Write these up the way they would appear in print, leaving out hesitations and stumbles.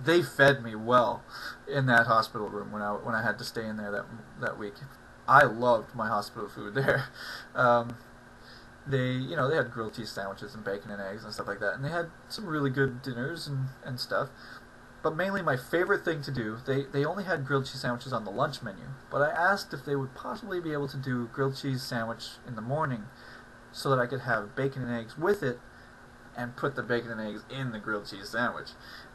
they fed me well in that hospital room when I had to stay in there that week. I loved my hospital food there. They had grilled cheese sandwiches and bacon and eggs and stuff like that, and they had some really good dinners and stuff. But mainly my favorite thing to do, they only had grilled cheese sandwiches on the lunch menu, but I asked if they would possibly be able to do grilled cheese sandwich in the morning so that I could have bacon and eggs with it and put the bacon and eggs in the grilled cheese sandwich.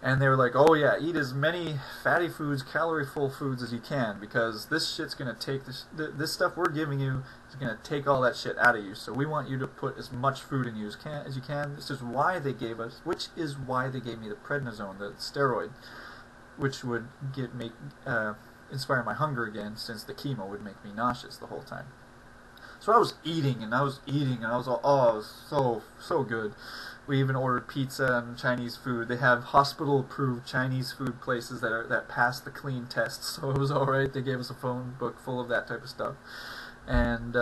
And they were like, oh yeah, eat as many fatty foods, calorie-full foods as you can, because this shit's going to take, this stuff we're giving you is going to take all that shit out of you. So we want you to put as much food in you as you can. Which is why they gave me the prednisone, the steroid, which would inspire my hunger again, since the chemo would make me nauseous the whole time. So I was eating, and I was all, oh, it was so good. We even ordered pizza and Chinese food. They have hospital-approved Chinese food places that pass the clean test, so it was all right. They gave us a phone book full of that type of stuff, and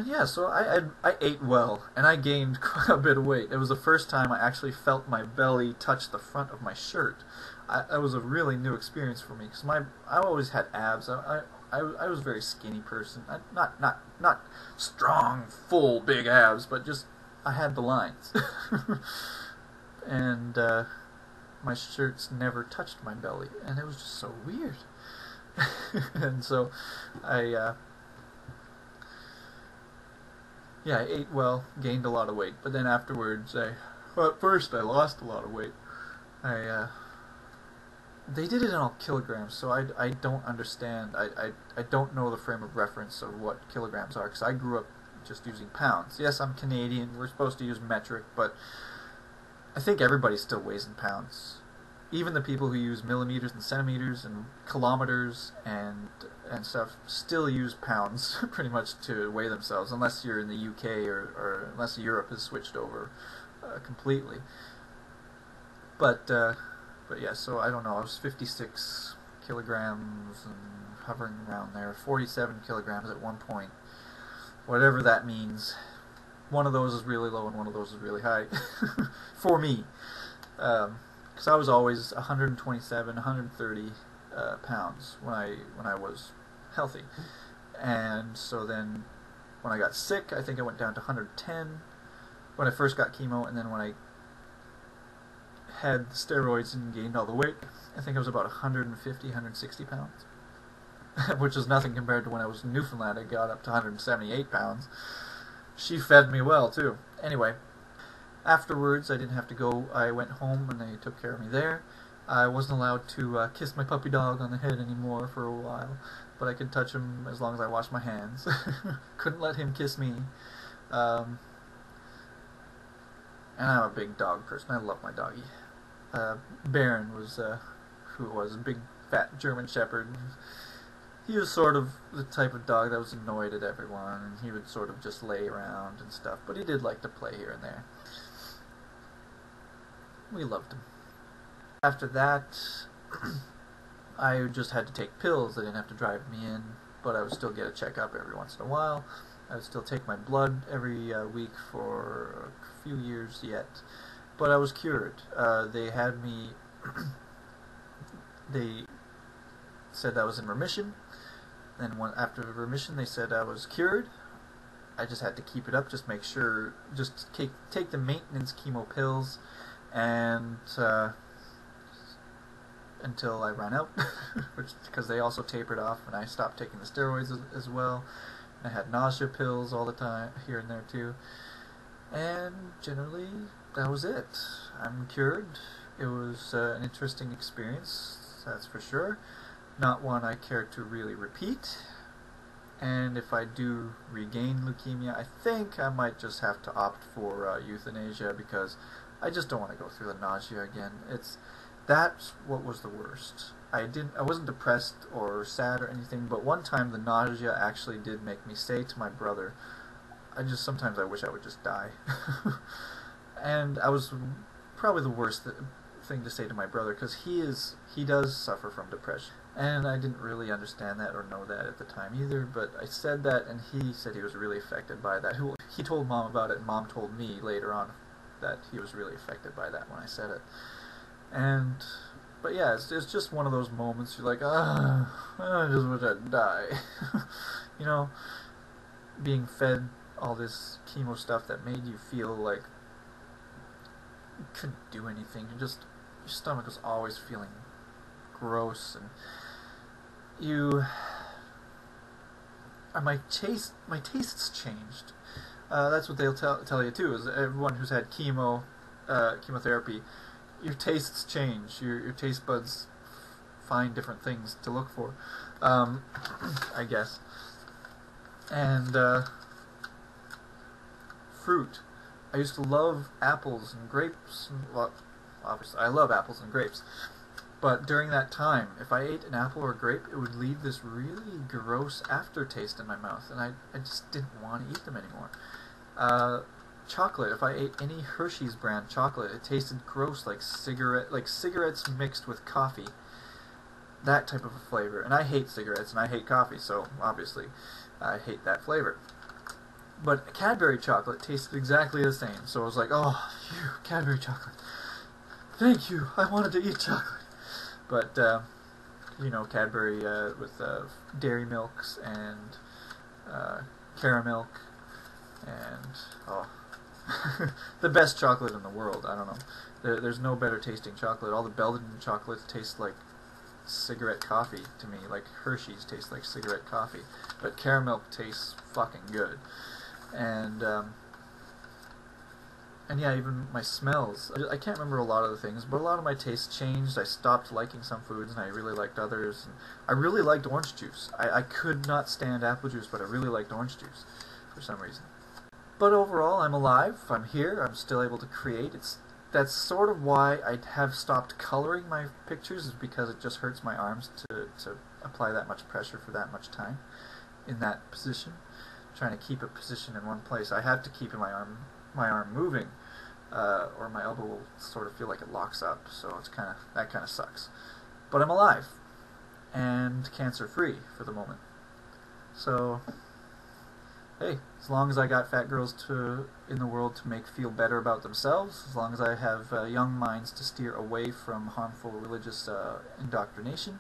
yeah, so I ate well, and I gained quite a bit of weight. It was the first time I actually felt my belly touch the front of my shirt. That was a really new experience for me, because I always had abs. I was a very skinny person. Not strong, full, big abs, but just I had the lines. And my shirts never touched my belly, and it was just so weird. And so I ate well, gained a lot of weight, but then afterwards at first I lost a lot of weight. They did it in all kilograms, so I don't understand. I don't know the frame of reference of what kilograms are, because I grew up just using pounds. Yes, I'm Canadian, we're supposed to use metric, but I think everybody still weighs in pounds. Even the people who use millimeters and centimeters and kilometers and stuff still use pounds pretty much to weigh themselves, unless you're in the UK or unless Europe has switched over completely. But yeah, so I don't know, I was 56 kilograms and hovering around there, 47 kilograms at one point. Whatever that means. One of those is really low and one of those is really high. For me. Because I was always 127, 130 pounds when I was healthy. And so then when I got sick, I think I went down to 110 when I first got chemo, and then when I had the steroids and gained all the weight, I think I was about 150, 160 pounds. Which is nothing compared to when I was in Newfoundland. I got up to 178 pounds. She fed me well, too. Anyway, afterwards, I didn't have to go. I went home, and they took care of me there. I wasn't allowed to kiss my puppy dog on the head anymore for a while, but I could touch him as long as I washed my hands. Couldn't let him kiss me. And I'm a big dog person. I love my doggy. Baron was who it was, a big, fat German Shepherd. He was sort of the type of dog that was annoyed at everyone, and he would sort of just lay around and stuff, but he did like to play here and there. We loved him. After that, I just had to take pills. They didn't have to drive me in, but I would still get a checkup every once in a while. I would still take my blood every week for a few years yet, but I was cured. They had me, they said I was in remission. Then after remission, they said I was cured. I just had to keep it up, just make sure, just take the maintenance chemo pills, and until I ran out, because they also tapered off, and I stopped taking the steroids as well. I had nausea pills all the time, here and there too, and generally that was it. I'm cured. It was an interesting experience, that's for sure. Not one I care to really repeat, and if I do regain leukemia, I think I might just have to opt for euthanasia, because I just don't want to go through the nausea again. That's what was the worst. I wasn't depressed or sad or anything, but one time the nausea actually did make me say to my brother, sometimes I wish I would just die. And I was probably the worst thing to say to my brother, because he does suffer from depression. And I didn't really understand that or know that at the time either, but I said that, and he said he was really affected by that. He told Mom about it, and Mom told me later on that he was really affected by that when I said it. And but yeah, it's just one of those moments. You're like, ah, I just wish I'd die. You know, being fed all this chemo stuff that made you feel like you couldn't do anything. Your stomach was always feeling gross, and you my tastes changed. That's what they'll tell you too. Is everyone who's had chemotherapy, your tastes change. Your taste buds find different things to look for, I guess. And fruit. I used to love apples and grapes. Well, obviously, I love apples and grapes. But during that time, if I ate an apple or a grape, it would leave this really gross aftertaste in my mouth, and I just didn't want to eat them anymore. Chocolate. If I ate any Hershey's brand chocolate, it tasted gross, like cigarettes mixed with coffee. That type of a flavor. And I hate cigarettes and I hate coffee, so obviously I hate that flavor. But Cadbury chocolate tasted exactly the same, so I was like, oh, phew, Cadbury chocolate. Thank you. I wanted to eat chocolate. But, you know, Cadbury with dairy milks and caramel and, oh, the best chocolate in the world. I don't know. There's no better tasting chocolate. All the Belgian chocolates taste like cigarette coffee to me. Like Hershey's tastes like cigarette coffee. But caramel tastes fucking good. And yeah, even my smells. I can't remember a lot of the things, but a lot of my tastes changed. I stopped liking some foods, and I really liked others. And I really liked orange juice. I could not stand apple juice, but I really liked orange juice for some reason. But overall, I'm alive. I'm here. I'm still able to create. That's sort of why I have stopped coloring my pictures, is because it just hurts my arms to apply that much pressure for that much time in that position. Trying to keep a position in one place. I have to keep my arm moving, or my elbow will sort of feel like it locks up. So that kind of sucks. But I'm alive and cancer-free for the moment. So hey, as long as I got fat girls in the world to make feel better about themselves, as long as I have young minds to steer away from harmful religious indoctrination,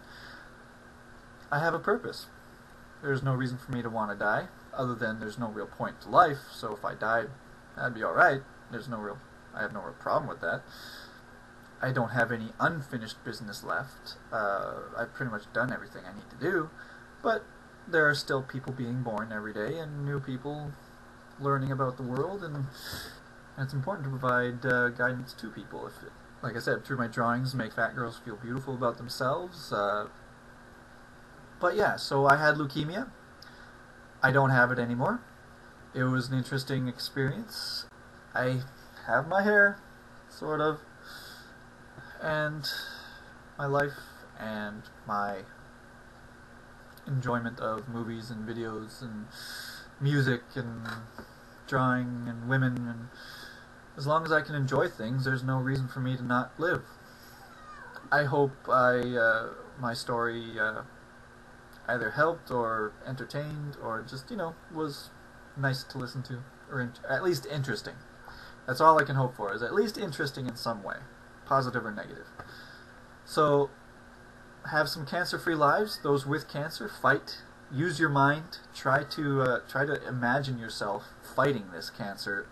I have a purpose. There's no reason for me to want to die, other than there's no real point to life, so if I died, that'd be alright. I have no real problem with that. I don't have any unfinished business left. I've pretty much done everything I need to do, but there are still people being born every day, and new people learning about the world, and it's important to provide guidance to people. Like I said, through my drawings, make fat girls feel beautiful about themselves. But yeah, so I had leukemia. I don't have it anymore. It was an interesting experience. I have my hair, sort of, and my life and my enjoyment of movies and videos and music and drawing and women, and as long as I can enjoy things, there's no reason for me to not live. I hope my story either helped or entertained or just, was nice to listen to, or at least interesting. That's all I can hope for, is at least interesting in some way, positive or negative. So have some cancer-free lives. Those with cancer, fight. Use your mind. Try to imagine yourself fighting this cancer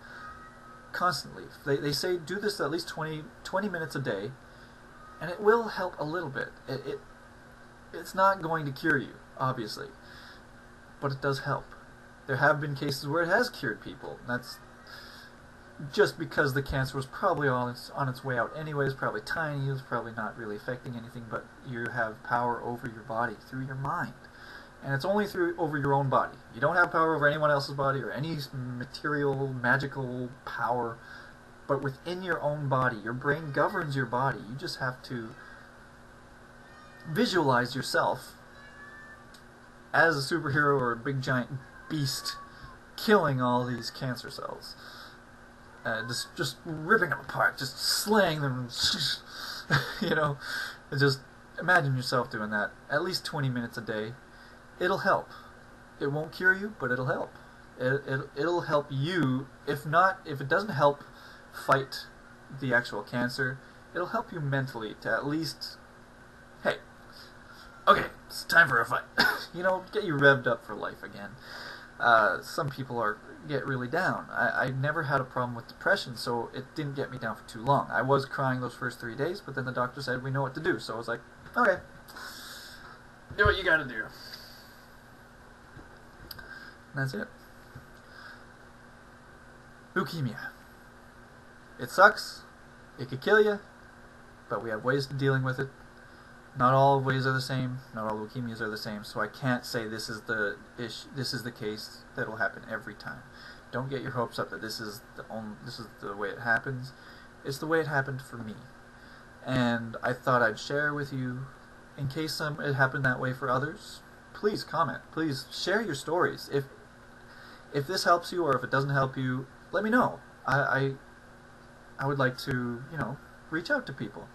constantly. They say do this at least 20 minutes a day, and it will help a little bit. It's not going to cure you, obviously, but it does help. There have been cases where it has cured people. That's just because the cancer was probably on its way out anyways, probably tiny, it was probably not really affecting anything, but you have power over your body through your mind. And it's only over your own body. You don't have power over anyone else's body or any material, magical power, but within your own body. Your brain governs your body. You just have to visualize yourself as a superhero or a big giant beast killing all these cancer cells. Just ripping them apart, just slaying them, just imagine yourself doing that at least 20 minutes a day. It'll help. It won't cure you, but it'll help. It'll help you. If it doesn't help fight the actual cancer, it'll help you mentally to at least, hey, okay, it's time for a fight. You know, get you revved up for life again. Some people get really down. I never had a problem with depression, so it didn't get me down for too long. I was crying those first 3 days, but then the doctor said we know what to do. So I was like, okay, do what you gotta do. And that's it. Leukemia. It sucks. It could kill you, but we have ways of dealing with it. Not all ways are the same. Not all leukemias are the same. So I can't say this is the case that'll happen every time. Don't get your hopes up that this is the way it happens. It's the way it happened for me, and I thought I'd share with you in case it happened that way for others. Please comment. Please share your stories. If this helps you or if it doesn't help you, let me know. I would like to reach out to people.